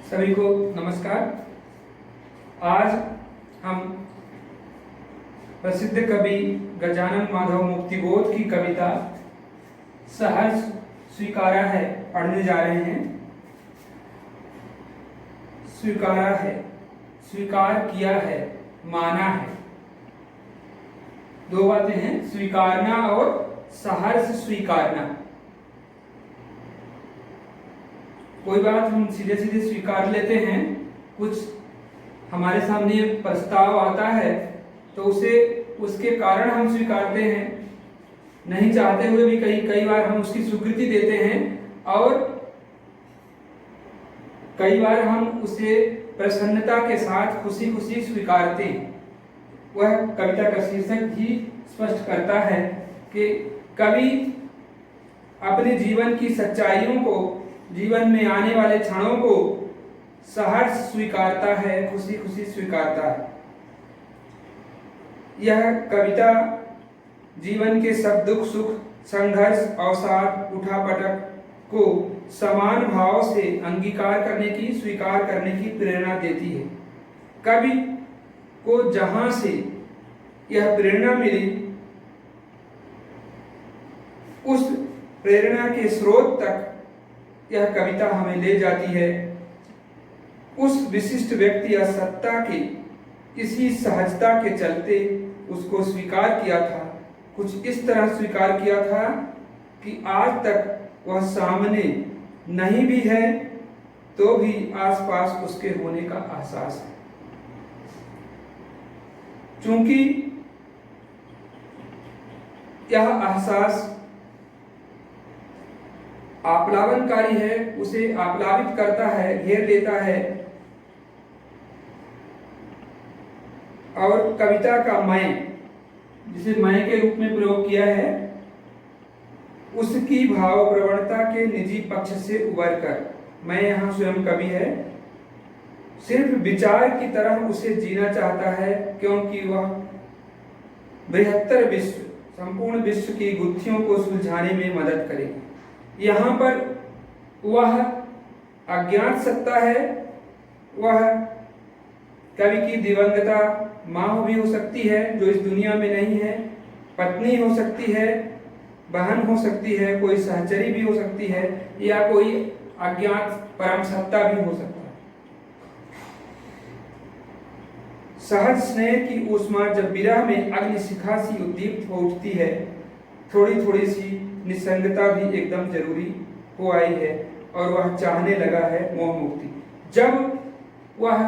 सभी को नमस्कार। आज हम प्रसिद्ध कवि गजानन माधव मुक्तिबोध की कविता सहर्ष स्वीकारा है पढ़ने जा रहे हैं। स्वीकारा है, स्वीकार किया है, माना है, दो बातें हैं, स्वीकारना और सहर्ष स्वीकारना। कोई बात हम सीधे सीधे स्वीकार लेते हैं, कुछ हमारे सामने प्रस्ताव आता है तो उसे उसके कारण हम स्वीकारते हैं, नहीं चाहते हुए भी कई बार हम उसकी स्वीकृति देते हैं और कई बार हम उसे प्रसन्नता के साथ खुशी खुशी स्वीकारते हैं। वह कविता का शीर्षक ही स्पष्ट करता है कि कवि अपने जीवन की सच्चाइयों को, जीवन में आने वाले क्षणों को सहर्ष स्वीकारता है, खुशी खुशी स्वीकारता है। यह कविता जीवन के सब दुख सुख, संघर्ष, अवसाद, उठापटक को समान भाव से अंगीकार करने की, स्वीकार करने की प्रेरणा देती है। कवि को जहां से यह प्रेरणा मिली, उस प्रेरणा के स्रोत तक यह कविता हमें ले जाती है। उस विशिष्ट व्यक्ति या सत्ता के इसी सहजता के चलते उसको स्वीकार किया था, कुछ इस तरह स्वीकार किया था कि आज तक वह सामने नहीं भी है तो भी आसपास उसके होने का एहसास है। चूंकि यह एहसास आप्लावनकारी है, उसे आप्लावित करता है, घेर लेता है और कविता का मैं, जिसे मैं के रूप में प्रयोग किया है, उसकी भाव प्रवणता के निजी पक्ष से उबर कर, मैं यहाँ स्वयं कवि है, सिर्फ विचार की तरह उसे जीना चाहता है, क्योंकि वह बृहत्तर विश्व, संपूर्ण विश्व की गुत्थियों को सुलझाने में मदद करेगी। यहाँ पर वह अज्ञात सत्ता है, वह कवि की दिवंगता माँ भी हो सकती है जो इस दुनिया में नहीं है, पत्नी हो सकती है, बहन हो सकती है, कोई सहचरी भी हो सकती है, या कोई अज्ञात परम सत्ता भी हो सकता है। सहज स्नेह की ऊष्मा जब विरह में अग्नि शिखा सी उद्दीप्त हो उठती है, थोड़ी थोड़ी सी निसंगता भी एकदम जरूरी हो आई है और वह चाहने लगा है मोह मुक्ति। जब वह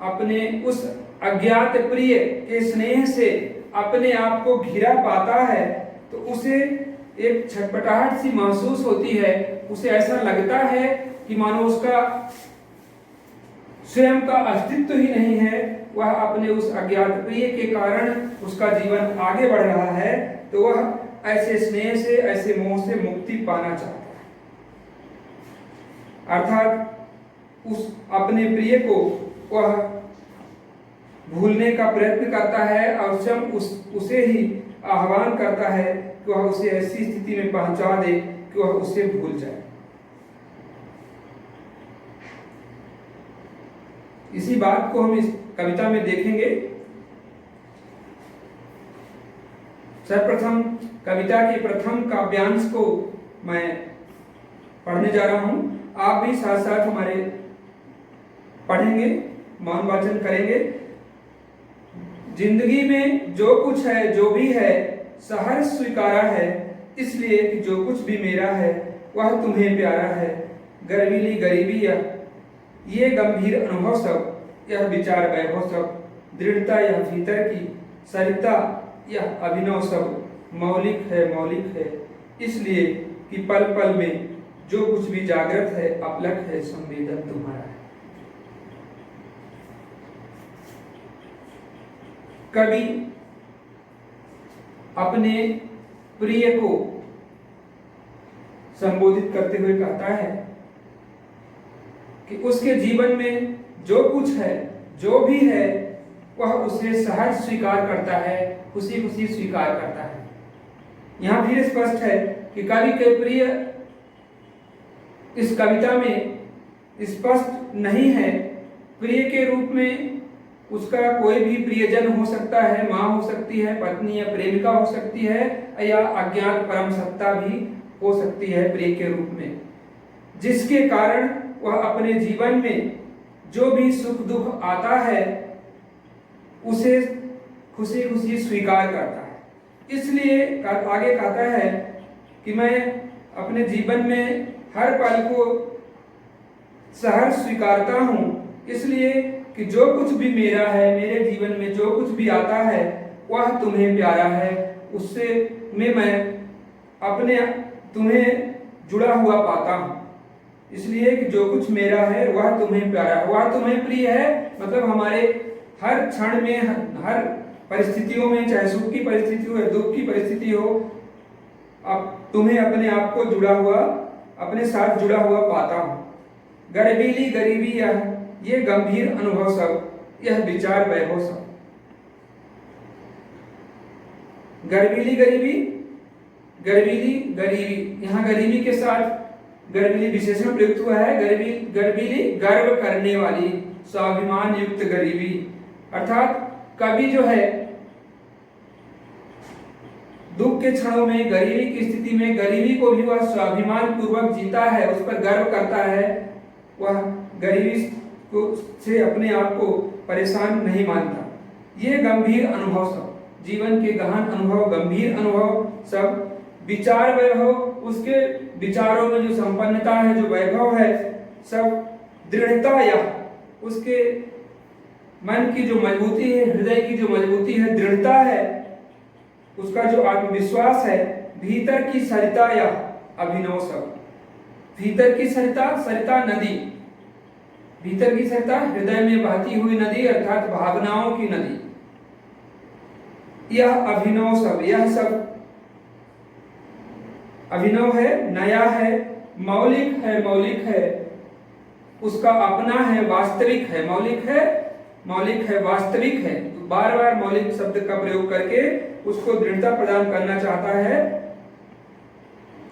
अपने उस अज्ञात प्रिय के स्नेह से अपने आप को घिरा पाता है तो उसे एक छटपटाहट सी महसूस होती है, उसे ऐसा लगता है कि मानो उसका स्वयं का अस्तित्व ही नहीं है, वह अपने उस अज्ञात प्रिय के कारण उसका जीवन आगे बढ़ रहा है, तो वह ऐसे स्नेह से, ऐसे मोह से मुक्ति पाना चाहता है। अर्थात उस अपने प्रिय को वह भूलने का प्रयत्न करता है और स्वयं उसे ही आह्वान करता है कि वह उसे ऐसी स्थिति में पहुंचा दे कि वह उसे भूल जाए। इसी बात को हम इस कविता में देखेंगे। सर्वप्रथम कविता के प्रथम काव्यांश को मैं पढ़ने जा रहा हूं, आप भी साथ साथ हमारे पढ़ेंगे, मौन वाचन करेंगे। जिंदगी में जो कुछ है, जो भी है, सहर्ष स्वीकारा है, इसलिए कि जो कुछ भी मेरा है वह तुम्हें प्यारा है। गर्वीली गरीबी ये गंभीर अनुभव सब, यह विचार वैभव सब, दृढ़ता यह भीतर की, सरिता यह अभिनव सब, मौलिक है, इसलिए कि पल पल में जो कुछ भी जागृत है, अपलक है, संवेदन तुम्हारा है। कवि अपने प्रिय को संबोधित करते हुए कहता है कि उसके जीवन में जो कुछ है, जो भी है, वह उसे सहज स्वीकार करता है, खुशी खुशी स्वीकार करता है। यहां फिर स्पष्ट है कि कवि के प्रिय इस कविता में स्पष्ट नहीं है। प्रिय के रूप में उसका कोई भी प्रियजन हो सकता है, माँ हो सकती है, पत्नी या प्रेमिका हो सकती है, या अज्ञात परम सत्ता भी हो सकती है प्रिय के रूप में, जिसके कारण वह अपने जीवन में जो भी सुख दुख आता है उसे खुशी खुशी स्वीकार करता है। इसलिए आगे कहता है कि मैं अपने जीवन में हर पल को सहर्ष स्वीकारता हूँ, इसलिए कि जो कुछ भी मेरा है, मेरे जीवन में जो कुछ भी आता है वह तुम्हें प्यारा है, उससे मैं अपने तुम्हें जुड़ा हुआ पाता हूँ। इसलिए कि जो कुछ मेरा है वह तुम्हें प्यारा है, वह तुम्हें प्रिय है। मतलब हमारे हर क्षण में, हर परिस्थितियों में, चाहे सुख की परिस्थिति हो या दुख की परिस्थिति हो, अब तुम्हें अपने आप को जुड़ा हुआ, अपने साथ जुड़ा हुआ पाता हूँ। गर्वीली गरीबी ये गंभीर अनुभव सब, यह विचार वैभव सब। गर्वीली गरीबी, गर्वीली गरीबी, यहाँ गरीबी के साथ गर्वीली विशेषण प्रयुक्त हुआ है। गर्वीली गर्व करने वाली, स्वाभिमान युक्त गरीबी, अर्थात कवि जो है दुख के क्षणों में, गरीबी की स्थिति में, गरीबी को भी वह स्वाभिमान पूर्वक जीता है, उस पर गर्व करता है, वह गरीबी को से अपने आप को परेशान नहीं मानता। ये गंभीर अनुभव सब, जीवन के गहन अनुभव, गंभीर अनुभव सब, विचार वैभव, उसके विचारों में जो संपन्नता है, जो वैभव है सब, दृढ़ता या उसके मन की जो मजबूती है, हृदय की जो मजबूती है, दृढ़ता है, उसका जो आत्मविश्वास है, भीतर की सरिता या अभिनव सब। भीतर की सरिता, सरिता नदी, भीतर की सरिता हृदय में बहती हुई नदी, अर्थात भावनाओं की नदी। यह अभिनव सब, यह सब अभिनव है, नया है, मौलिक है, मौलिक है, उसका अपना है, वास्तविक है, मौलिक है, मौलिक है, वास्तविक है। तो बार बार मौलिक शब्द का प्रयोग करके उसको दृढ़ता प्रदान करना चाहता है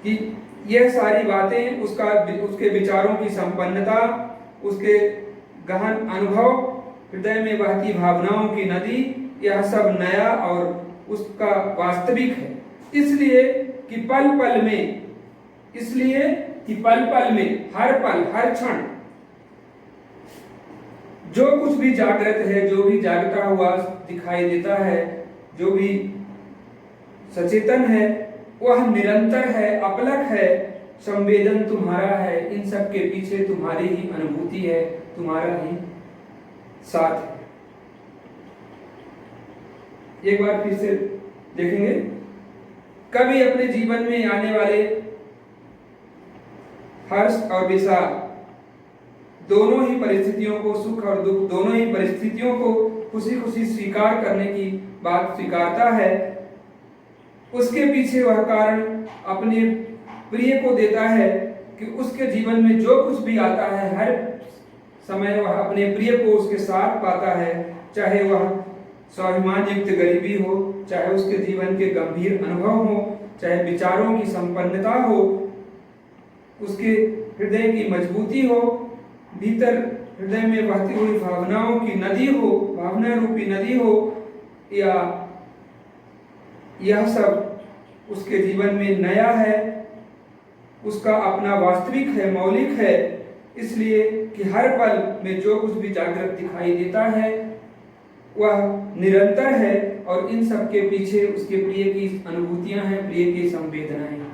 कि यह सारी बातें, उसके विचारों की संपन्नता, उसके गहन अनुभव, हृदय में बहती भावनाओं की नदी, यह सब नया और उसका वास्तविक है। इसलिए कि पल पल में, इसलिए कि पल पल में, हर पल, हर क्षण जो कुछ भी जागृत है, जो भी जागता हुआ दिखाई देता है, जो भी सचेतन है, वह निरंतर है, अपलक है, संवेदन तुम्हारा है, इन सब के पीछे तुम्हारी ही अनुभूति है, तुम्हारा ही साथ है। एक बार फिर से देखेंगे, कभी अपने जीवन में आने वाले हर्ष और विषाद दोनों ही परिस्थितियों को, सुख और दुख दोनों ही परिस्थितियों को खुशी खुशी स्वीकार करने की बात स्वीकारता है। उसके पीछे वह कारण अपने प्रिय को देता है कि उसके जीवन में जो कुछ भी आता है, हर समय वह अपने प्रिय को उसके साथ पाता है, चाहे वह स्वाभिमान युक्त गरीबी हो, चाहे उसके जीवन के गंभीर अनुभव हो, चाहे विचारों की संपन्नता हो, उसके हृदय की मजबूती हो, भीतर हृदय में बहती हुई भावनाओं की नदी हो, भावना रूपी नदी हो, या यह सब उसके जीवन में नया है, उसका अपना वास्तविक है, मौलिक है। इसलिए कि हर पल में जो कुछ भी जागृत दिखाई देता है वह निरंतर है, और इन सब के पीछे उसके प्रिय की अनुभूतियां हैं, प्रिय की संवेदनाएं हैं।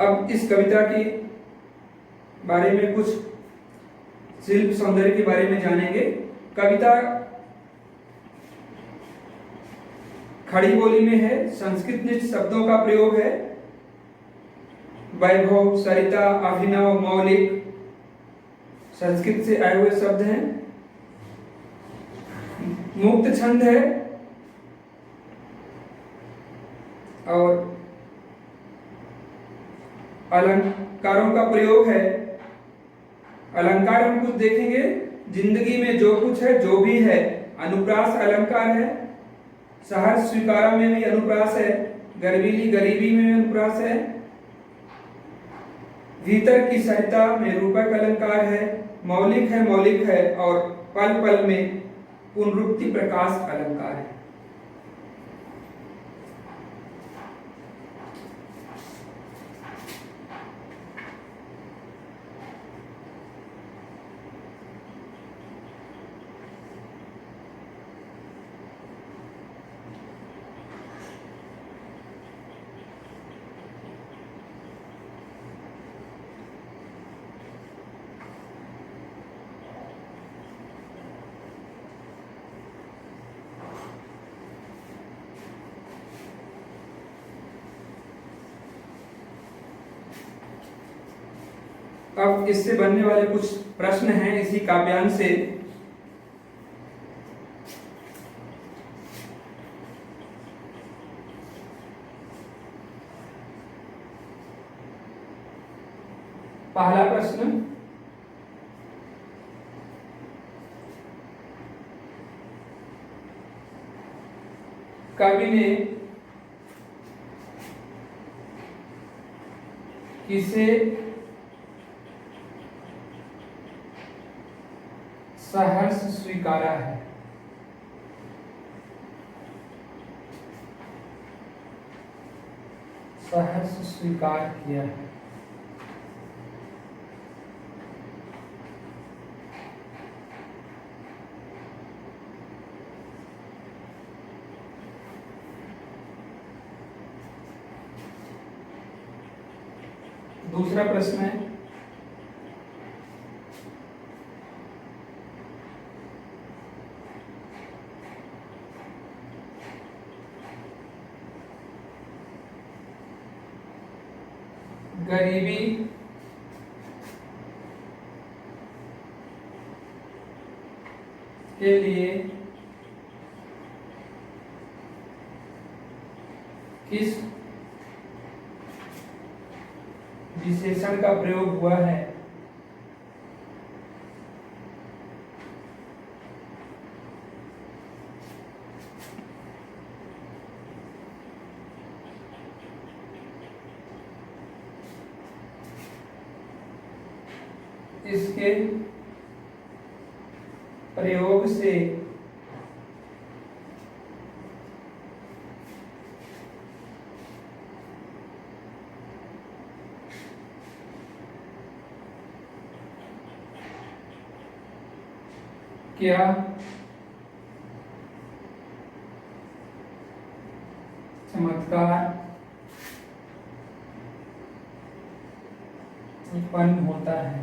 अब इस कविता के बारे में कुछ शिल्प सौंदर्य के बारे में जानेंगे। कविता खड़ी बोली में है, संस्कृत निष्ठ शब्दों का प्रयोग है, वैभव, सरिता, अभिनव, मौलिक संस्कृत से आए हुए शब्द हैं। मुक्त छंद है और अलंकारों का प्रयोग है। अलंकार हम कुछ देखेंगे, जिंदगी में जो कुछ है, जो भी है, अनुप्रास अलंकार है, सहर्ष स्वीकारा में भी अनुप्रास है, गर्वीली गरीबी में भी अनुप्रास है, भीतर की सरिता में रूपक अलंकार है, मौलिक है और पल पल में पुनरुक्ति प्रकाश अलंकार है। अब इससे बनने वाले कुछ प्रश्न हैं इसी काव्यांश से। पहला प्रश्न, कवि ने किसे सहर्ष स्वीकारा है? सहर्ष स्वीकार किया है। दूसरा प्रश्न है, गरीबी के लिए किस विशेषण का प्रयोग हुआ है? इसके प्रयोग से क्या चमत्कार उत्पन्न होता है?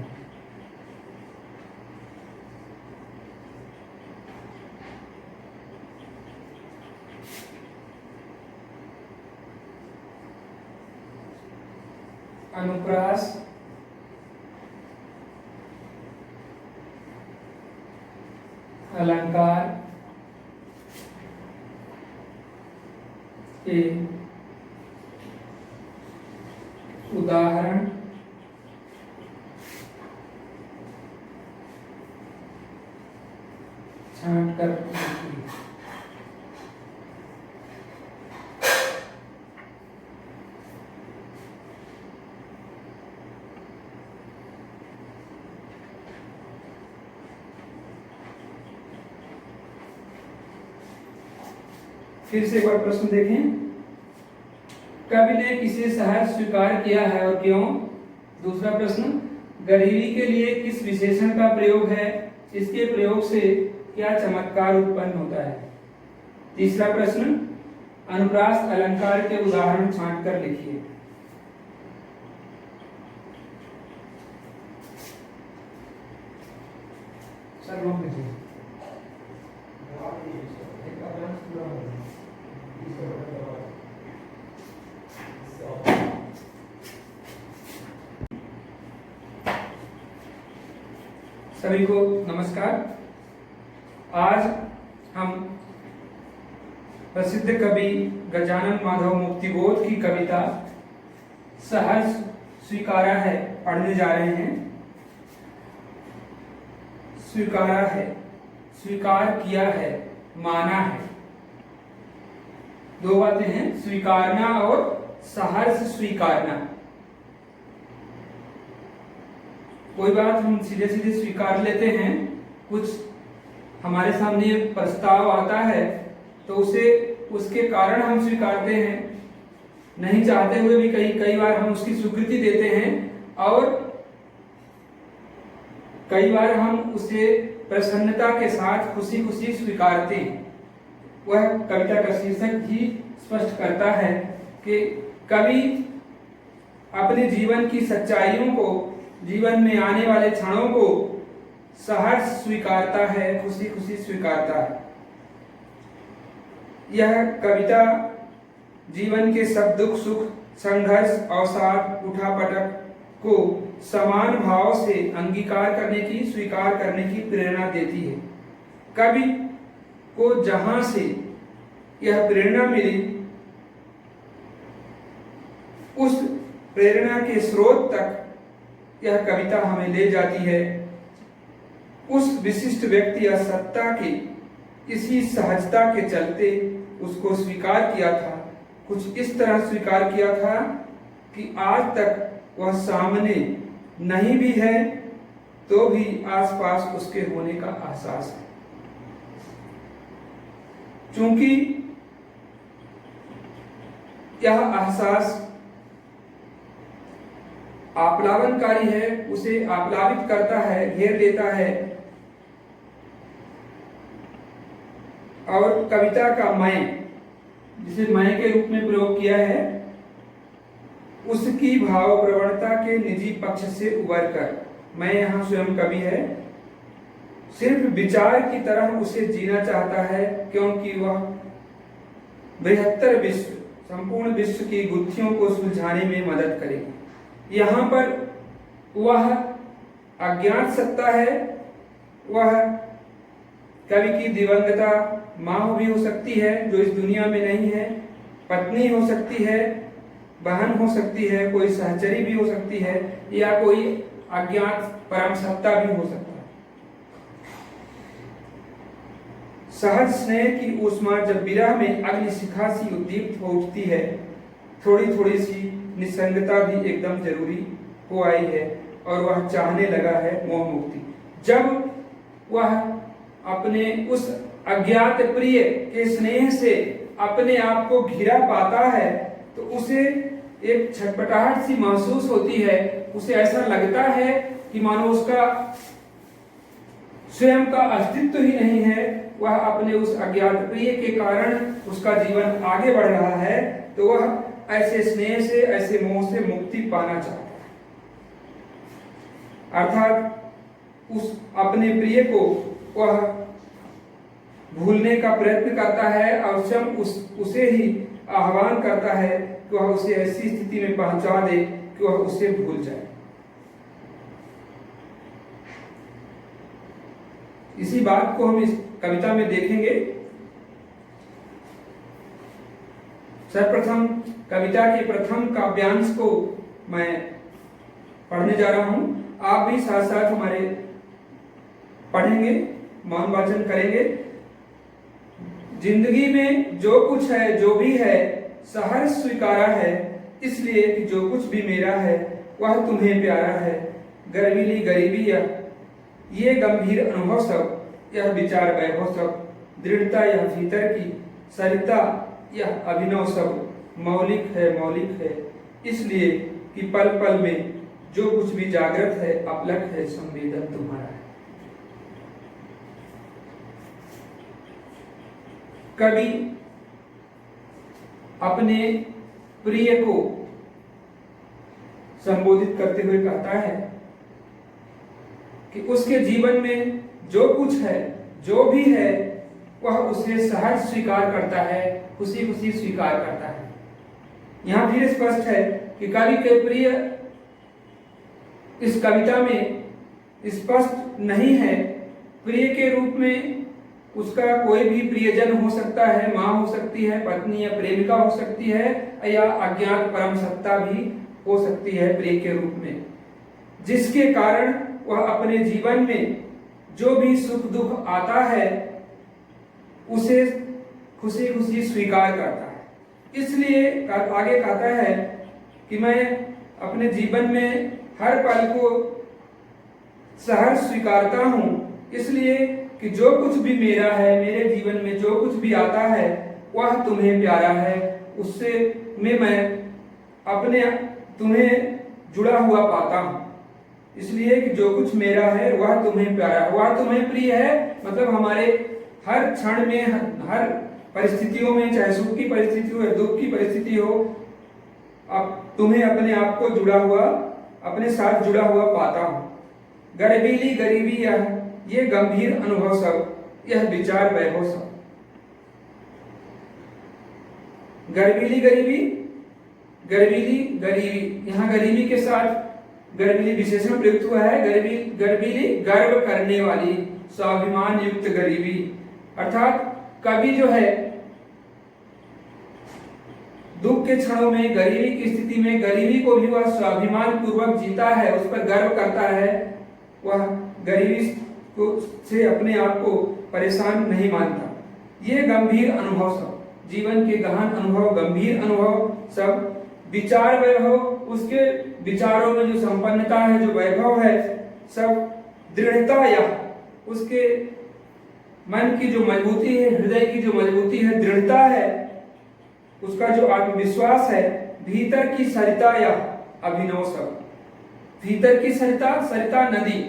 अनुप्रास अलंकार के उदाहरण छांट कर देखिए। फिर से एक बार प्रश्न देखें, कवि ने किसे सहर्ष स्वीकार किया है और क्यों? दूसरा प्रश्न, गरीबी के लिए किस विशेषण का प्रयोग है? इसके प्रयोग से क्या चमत्कार उत्पन्न होता है? तीसरा प्रश्न, अनुप्रास अलंकार के उदाहरण छांट कर लिखिए। सर रोक दीजिए। सभी को नमस्कार। आज हम प्रसिद्ध कवि गजानन माधव मुक्तिबोध की कविता सहर्ष स्वीकारा है पढ़ने जा रहे हैं। स्वीकारा है, स्वीकार किया है, माना है, दो बातें हैं, स्वीकारना और सहर्ष स्वीकारना। कोई बात हम सीधे सीधे स्वीकार लेते हैं, कुछ हमारे सामने प्रस्ताव आता है तो उसे उसके कारण हम स्वीकारते हैं, नहीं चाहते हुए भी कई बार हम उसकी स्वीकृति देते हैं, और कई बार हम उसे प्रसन्नता के साथ खुशी खुशी स्वीकारते हैं। वह कविता का शीर्षक ही स्पष्ट करता है कि कवि अपने जीवन की सच्चाइयों को, जीवन में आने वाले क्षणों को सहर्ष स्वीकारता है, खुशी खुशी स्वीकारता है। यह कविता जीवन के सब दुख सुख, संघर्ष, अवसाद, उठापटक को समान भाव से अंगीकार करने की, स्वीकार करने की प्रेरणा देती है। कवि को जहां से यह प्रेरणा मिली, उस प्रेरणा के स्रोत तक यह कविता हमें ले जाती है। उस विशिष्ट व्यक्ति या सत्ता के इसी सहजता के चलते उसको स्वीकार किया था, कुछ इस तरह स्वीकार किया था कि आज तक वह सामने नहीं भी है तो भी आसपास उसके होने का एहसास है। चूंकि यह एहसास आप्लावनकारी है, उसे आप्लावित करता है, घेर लेता है, और कविता का मैं, जिसे मैं के रूप में प्रयोग किया है, उसकी भाव प्रवणता के निजी पक्ष से उबर कर, मैं यहाँ स्वयं कवि है, सिर्फ विचार की तरह उसे जीना चाहता है, क्योंकि वह बृहत्तर विश्व, संपूर्ण विश्व की गुत्थियों को सुलझाने में मदद करेगी। यहाँ पर वह अज्ञात सत्ता है, वह कवि की दिवंगता माँ भी हो सकती है जो इस दुनिया में नहीं है, पत्नी हो सकती है, बहन हो सकती है, कोई सहचरी भी हो सकती है, या कोई अज्ञात परम सत्ता भी हो सकता है। सहज स्नेह की ऊष्मा जब विरह में अग्नि शिखा सी उद्दीप्त हो उठती है, थोड़ी थोड़ी सी निसंगता भी एकदम जरूरी हो आई है, और वह चाहने लगा है मोह मुक्ति। जब वह अपने उस अज्ञात प्रिय के स्नेह से अपने आप को घिरा पाता है तो उसे एक छटपटाहट सी महसूस होती है, उसे ऐसा लगता है कि मानो उसका स्वयं का अस्तित्व ही नहीं है, वह अपने उस अज्ञात प्रिय के कारण उसका जीवन आगे बढ़ रहा है, तो वह ऐसे स्नेह से, ऐसे मोह से मुक्ति पाना चाहता है। अर्थात उस अपने प्रिय को वह भूलने का प्रयत्न करता है और स्वयं उसे ही आह्वान करता है कि वह उसे ऐसी स्थिति में पहुंचा दे कि वह उसे भूल जाए। इसी बात को हम इस कविता में देखेंगे। सर्वप्रथम कविता के प्रथम काव्यांश को मैं पढ़ने जा रहा हूं, आप भी साथ साथ हमारे पढ़ेंगे, मौन वाचन करेंगे। जिंदगी में जो कुछ है, जो भी है, सहर्ष स्वीकारा है, इसलिए कि जो कुछ भी मेरा है वह तुम्हें प्यारा है। गर्वीली गरीबी या ये गंभीर अनुभव सब, यह विचार वैभव सब, दृढ़ता यह भीतर की, सरिता यह अभिनव सब मौलिक है, इसलिए कि पल पल में जो कुछ भी जागृत है, अपलक है, संवेदन तुम्हारा है। कवि अपने प्रिय को संबोधित करते हुए कहता है कि उसके जीवन में जो कुछ है, जो भी है, वह उसे सहज स्वीकार करता है, खुशी खुशी स्वीकार करता है। यहां फिर स्पष्ट है कि कवि के प्रिय इस कविता में स्पष्ट नहीं है। प्रिय के रूप में उसका कोई भी प्रियजन हो सकता है, माँ हो सकती है, पत्नी या प्रेमिका हो सकती है, या अज्ञात परम सत्ता भी हो सकती है प्रिय के रूप में, जिसके कारण वह अपने जीवन में जो भी सुख दुख आता है उसे खुशी खुशी स्वीकार करता है। इसलिए आगे कहता है कि मैं अपने जीवन में हर पल को सहर्ष स्वीकारता हूँ, इसलिए कि जो कुछ भी मेरा है, मेरे जीवन में जो कुछ भी आता है वह तुम्हें प्यारा है, उससे मैं अपने तुम्हें जुड़ा हुआ पाता हूँ। इसलिए कि जो कुछ मेरा है वह तुम्हें प्यारा है, वह तुम्हें प्रिय है। मतलब हमारे हर क्षण में, हर परिस्थितियों में, चाहे सुख की परिस्थिति हो या दुख की परिस्थिति हो, अब तुम्हें अपने आप को जुड़ा हुआ, अपने साथ जुड़ा हुआ पाता हूँ। गर्वीली गरीबी ये गंभीर अनुभव सब, यह विचार वैभव सब। गर्वीली गरीबी, गर्वीली गरीबी, यहाँ गरीबी के साथ गर्वीली विशेषण प्रयुक्त हुआ है। गर्वीली गर्व करने वाली, स्वाभिमान युक्त गरीबी, अर्थात कवि जो है दुख के क्षणों में, गरीबी की स्थिति में, गरीबी को भी वह स्वाभिमान पूर्वक जीता है, उस पर गर्व करता है। वह गरीबी को से अपने आप को परेशान नहीं मानता। ये गंभीर अनुभव सब, जीवन के गहन अनुभव, गंभीर अनुभव सब, विचार वैभव, उसके विचारों में जो संपन्नता है, जो वैभव है सब, दृढ़ता या उसके मन की जो मजबूती है, हृदय की जो मजबूती है, दृढ़ता है, उसका जो आत्मविश्वास है, भीतर की सरिता या अभिनव सब। भीतर की सरिता, सरिता नदी,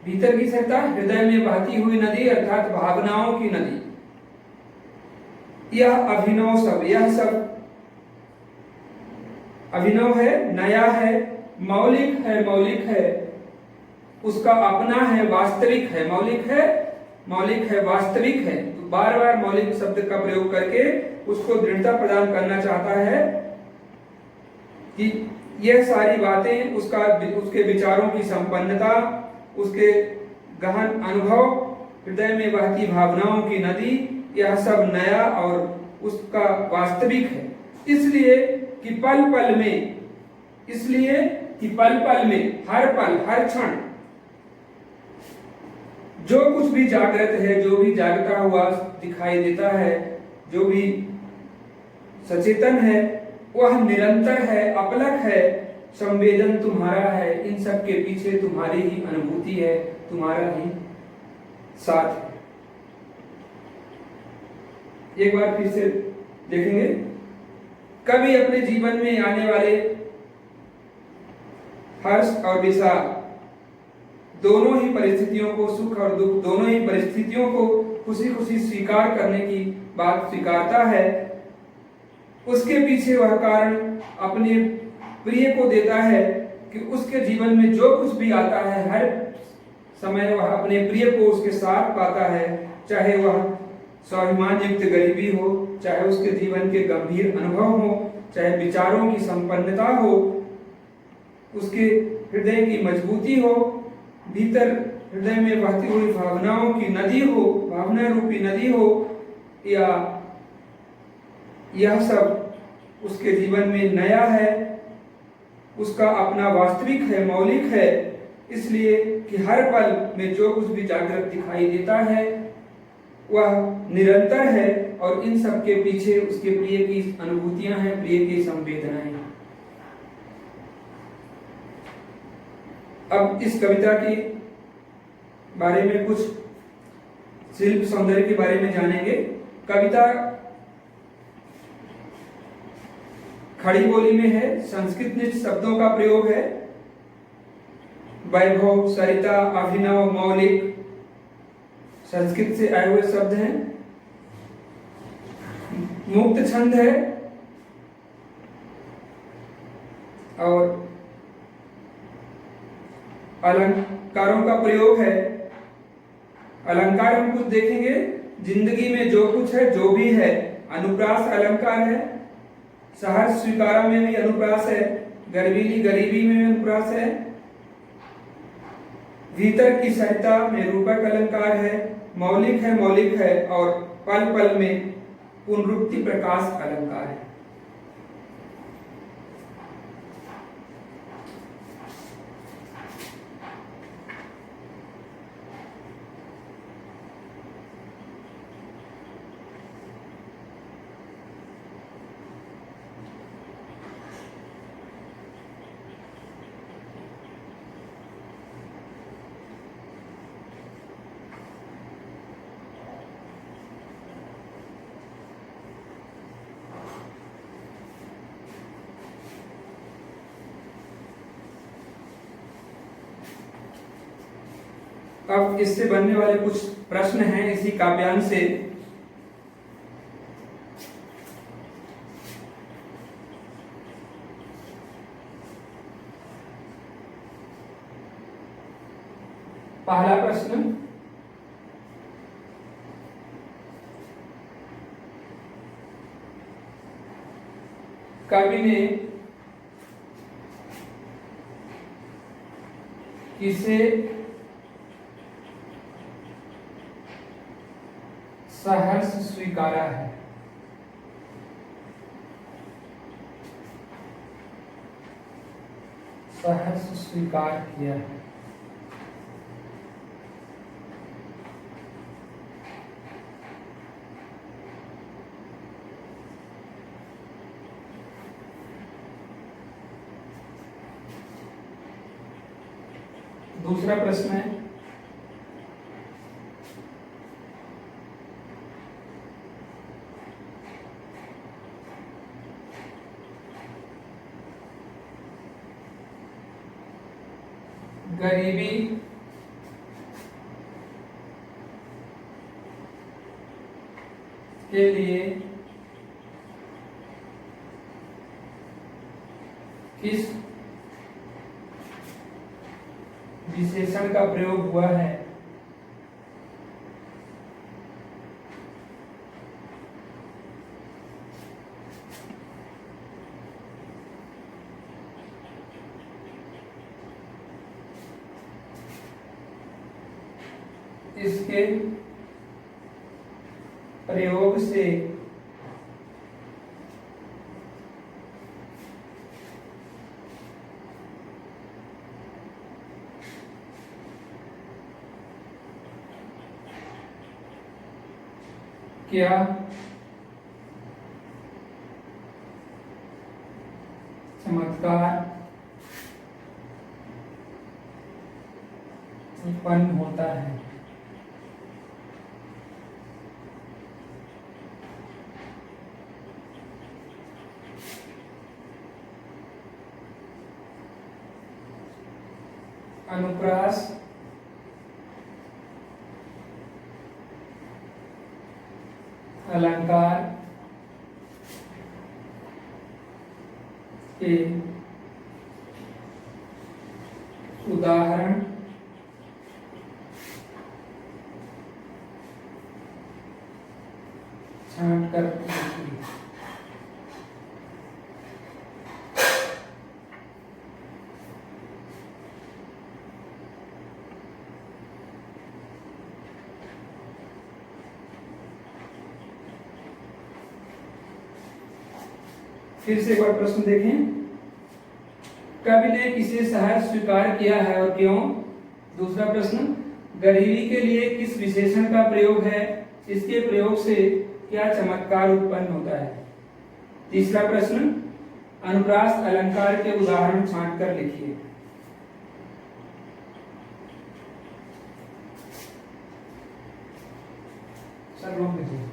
भीतर की सरिता हृदय में बहती हुई नदी, अर्थात भावनाओं की नदी। यह अभिनव सब, यह सब अभिनव है, नया है, मौलिक है, मौलिक है, उसका अपना है, वास्तविक है। मौलिक है, मौलिक है, वास्तविक है। तो बार बार मौलिक शब्द का प्रयोग करके उसको दृढ़ता प्रदान करना चाहता है कि यह सारी बातें, उसका, उसके विचारों की संपन्नता, उसके गहन अनुभव, हृदय में बहती भावनाओं की नदी, यह सब नया और उसका वास्तविक है। इसलिए कि पल पल में, इसलिए कि पल पल में, हर पल, हर क्षण जो कुछ भी जागृत है, जो भी जागता हुआ दिखाई देता है, जो भी सचेतन है, वह निरंतर है, अपलक है, संवेदन तुम्हारा है। इन सब के पीछे तुम्हारी ही अनुभूति है, तुम्हारा ही साथ है। एक बार फिर से देखेंगे, कभी अपने जीवन में आने वाले हर्ष और विषाद दोनों ही परिस्थितियों को, सुख और दुख दोनों ही परिस्थितियों को खुशी खुशी स्वीकार करने की बात स्वीकारता है। उसके पीछे वह कारण अपने प्रिय को देता है कि उसके जीवन में जो कुछ भी आता है, हर समय वह अपने प्रिय को उसके साथ पाता है, चाहे वह स्वाभिमान युक्त गरीबी हो, चाहे उसके जीवन के गंभीर अनुभव हो, चाहे विचारों की संपन्नता हो, उसके हृदय की मजबूती हो, भीतर हृदय में बहती हुई भावनाओं की नदी हो, भावना रूपी नदी हो, या यह सब उसके जीवन में नया है, उसका अपना वास्तविक है, मौलिक है। इसलिए कि हर पल में जो कुछ भी जागृत दिखाई देता है वह निरंतर है, और इन सब के पीछे उसके प्रिय की अनुभूतियां हैं, प्रिय की संवेदनाएं हैं। अब इस कविता के बारे में, कुछ शिल्प सौंदर्य के बारे में जानेंगे। कविता खड़ी बोली में है, संस्कृत निष्ठ शब्दों का प्रयोग है। वैभव, सरिता, अभिनव, मौलिक संस्कृत से आए हुए शब्द हैं। मुक्त छंद है और अलंकारों का प्रयोग है। अलंकार हम कुछ देखेंगे, जिंदगी में जो कुछ है, जो भी है, अनुप्रास अलंकार है। सहर्ष स्वीकारा में भी अनुप्रास है, गर्वीली गरीबी में भी अनुप्रास है। भीतर की सरिता में रूपक अलंकार है, मौलिक है, मौलिक है, और पल पल में पुनरुक्ति प्रकाश अलंकार है। अब इससे बनने वाले कुछ प्रश्न हैं इसी काव्यांश से। पहला प्रश्न, कवि ने किसे सहर्ष स्वीकारा है? सहर्ष स्वीकार किया है। दूसरा प्रश्न है, गरीबी के लिए किस विशेषण का प्रयोग हुआ है? इसके प्रयोग से क्या चमत्कार उत्पन्न होता है? अनुप्रास अलंकार के उदाहरण छांट कर लिखिए। फिर से एक बार प्रश्न देखें, कवि ने किसे सहर्ष स्वीकार किया है और क्यों? दूसरा प्रश्न, गरीबी के लिए किस विशेषण का प्रयोग है? इसके प्रयोग से क्या चमत्कार उत्पन्न होता है? तीसरा प्रश्न, अनुप्रास अलंकार के उदाहरण छांट कर लिखिए। सर रोक दीजिए।